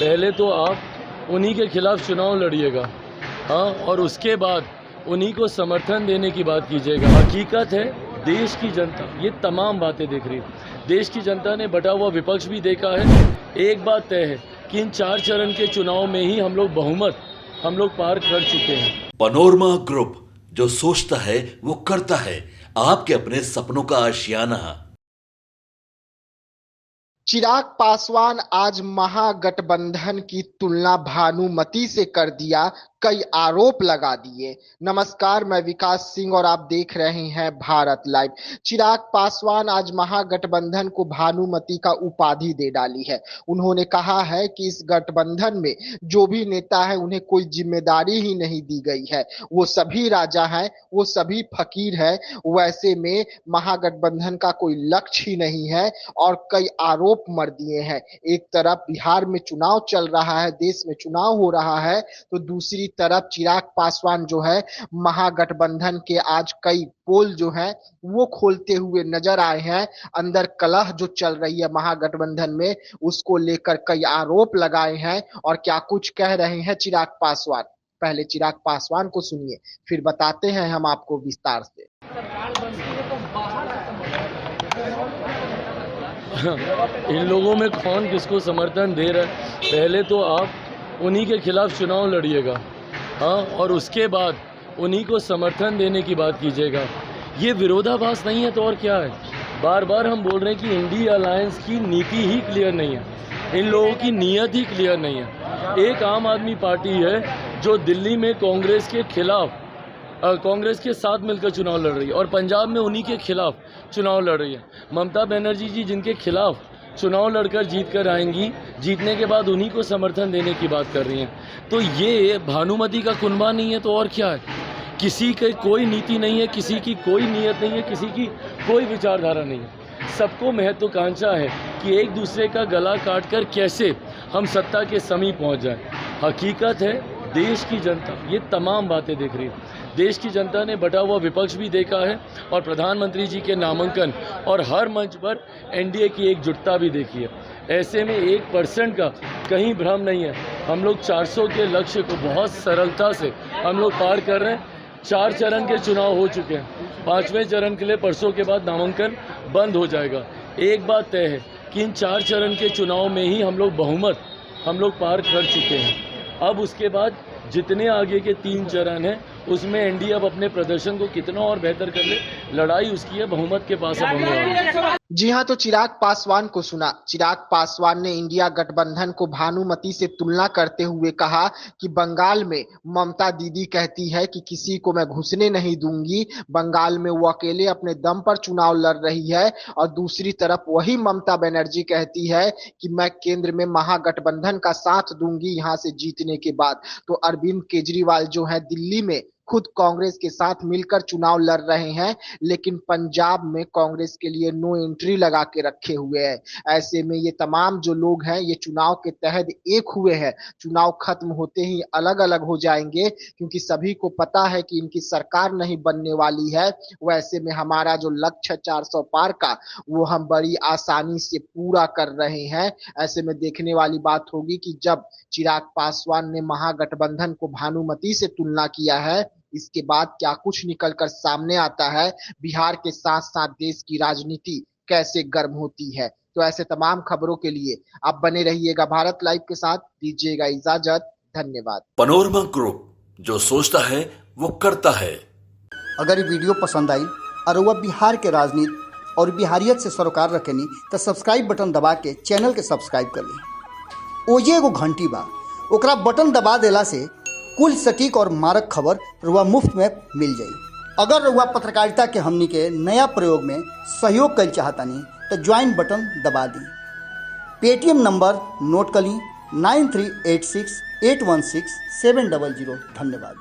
पहले तो आप उन्हीं के खिलाफ चुनाव लड़िएगा, हाँ, और उसके बाद उन्हीं को समर्थन देने की बात कीजिएगा। हकीकत है, देश की जनता ये तमाम बातें देख रही है। देश की जनता ने बटा हुआ विपक्ष भी देखा है। एक बात तय है कि इन 4 चरण के चुनाव में ही हम लोग पार कर चुके हैं। पनोरमा ग्रुप, जो सोचता है वो करता है। आपके अपने सपनों का आशियाना। चिराग पासवान आज महागठबंधन की तुलना भानुमति से कर दिया, कई आरोप लगा दिए। नमस्कार, मैं विकास सिंह और आप देख रहे हैं भारत लाइव। चिराग पासवान आज महागठबंधन को भानुमति का उपाधि दे डाली है। उन्होंने कहा है कि इस गठबंधन में जो भी नेता है उन्हें कोई जिम्मेदारी ही नहीं दी गई है, वो सभी राजा हैं, वो सभी फकीर हैं। वैसे में महागठबंधन का कोई लक्ष्य ही नहीं है और कई आरोप मर दिए हैं। एक तरफ बिहार में चुनाव चल रहा है, देश में चुनाव हो रहा है, तो दूसरी तरफ चिराग पासवान जो है महागठबंधन के आज कई पोल जो है वो खोलते हुए नजर आए हैं। अंदर कलह जो चल रही है महागठबंधन में, उसको लेकर कई आरोप लगाए हैं और क्या कुछ कह रहे हैं चिराग पासवान। पहले चिराग पासवान को सुनिए, फिर बताते हैं हम आपको विस्तार से। इन लोगों में कौन किसको समर्थन दे रहा है, पहले तो आप उन्हीं के खिलाफ चुनाव लड़िएगा, हाँ, और उसके बाद उन्हीं को समर्थन देने की बात कीजिएगा। ये विरोधाभास नहीं है तो और क्या है। बार बार हम बोल रहे हैं कि इंडिया अलायंस की नीति ही क्लियर नहीं है, इन लोगों की नीयत ही क्लियर नहीं है। एक आम आदमी पार्टी है जो दिल्ली में कांग्रेस के खिलाफ कांग्रेस के साथ मिलकर चुनाव लड़ रही है और पंजाब में उन्हीं के खिलाफ चुनाव लड़ रही है। ममता बनर्जी जी जिनके खिलाफ चुनाव लड़कर जीत कर आएंगी, जीतने के बाद उन्हीं को समर्थन देने की बात कर रही हैं। तो ये भानुमति का कुनबा नहीं है तो और क्या है। किसी की कोई नीति नहीं है, किसी की कोई नीयत नहीं है, किसी की कोई विचारधारा नहीं है। सबको महत्वाकांक्षा है कि एक दूसरे का गला काट कर कैसे हम सत्ता के समीप पहुंच जाएं। हकीकत है, देश की जनता ये तमाम बातें देख रही है। देश की जनता ने बटा हुआ विपक्ष भी देखा है और प्रधानमंत्री जी के नामांकन और हर मंच पर एनडीए की एकजुटता भी देखी है। ऐसे में 1% का कहीं भ्रम नहीं है। हम लोग 400 के लक्ष्य को बहुत सरलता से हम लोग पार कर रहे हैं। 4 चरण के चुनाव हो चुके हैं। 5वें चरण के लिए परसों के बाद नामांकन बंद हो जाएगा। एक बात तय है कि इन 4 चरण के चुनाव में ही हम लोग पार कर चुके हैं। अब उसके बाद जितने आगे के 3 चरण हैं उसमें एनडीए अब अपने प्रदर्शन को कितना और बेहतर कर ले, लड़ाई उसकी है, बहुमत के पास अब होने वाली है। जी हाँ, तो चिराग पासवान को सुना। चिराग पासवान ने इंडिया गठबंधन को भानुमति से तुलना करते हुए कहा कि बंगाल में ममता दीदी कहती है कि किसी को मैं घुसने नहीं दूंगी, बंगाल में वो अकेले अपने दम पर चुनाव लड़ रही है, और दूसरी तरफ वही ममता बनर्जी कहती है कि मैं केंद्र में महागठबंधन का साथ दूंगी यहां से जीतने के बाद। तो अरविंद केजरीवाल जो है दिल्ली में खुद कांग्रेस के साथ मिलकर चुनाव लड़ रहे हैं, लेकिन पंजाब में कांग्रेस के लिए नो एंट्री लगा के रखे हुए हैं। ऐसे में ये तमाम जो लोग हैं ये चुनाव के तहत एक हुए हैं। चुनाव खत्म होते ही अलग अलग हो जाएंगे, क्योंकि सभी को पता है कि इनकी सरकार नहीं बनने वाली है। वैसे में हमारा जो लक्ष्य 400 पार का, वो हम बड़ी आसानी से पूरा कर रहे हैं। ऐसे में देखने वाली बात होगी कि जब चिराग पासवान ने महागठबंधन को भानुमति से तुलना किया है, इसके बाद क्या कुछ निकलकर सामने आता है। बिहार के साथ साथ देश की राजनीति कैसे गर्म होती है। तो ऐसे तमाम खबरों के लिए आप बने रहिएगा भारत लाइव के साथ। दीजिएगा इजाजत, धन्यवाद। पनोरमा ग्रुप, जो सोचता है वो करता है। अगर ये वीडियो पसंद आई और वह बिहार के राजनीति और बिहारियत से सरोकार रखेनी तो सब्सक्राइब बटन दबा के चैनल के सब्सक्राइब कर ली। ओजे एगो घंटी बा, ओकरा बटन दबा देला से कुल सटीक और मारक खबर रुआ मुफ्त में मिल जाई। अगर रुआ पत्रकारिता के हमनी के नया प्रयोग में सहयोग कर चाहतानी तो ज्वाइन बटन दबा दी। पेटीएम नंबर नोट कर ली 9386816700। धन्यवाद।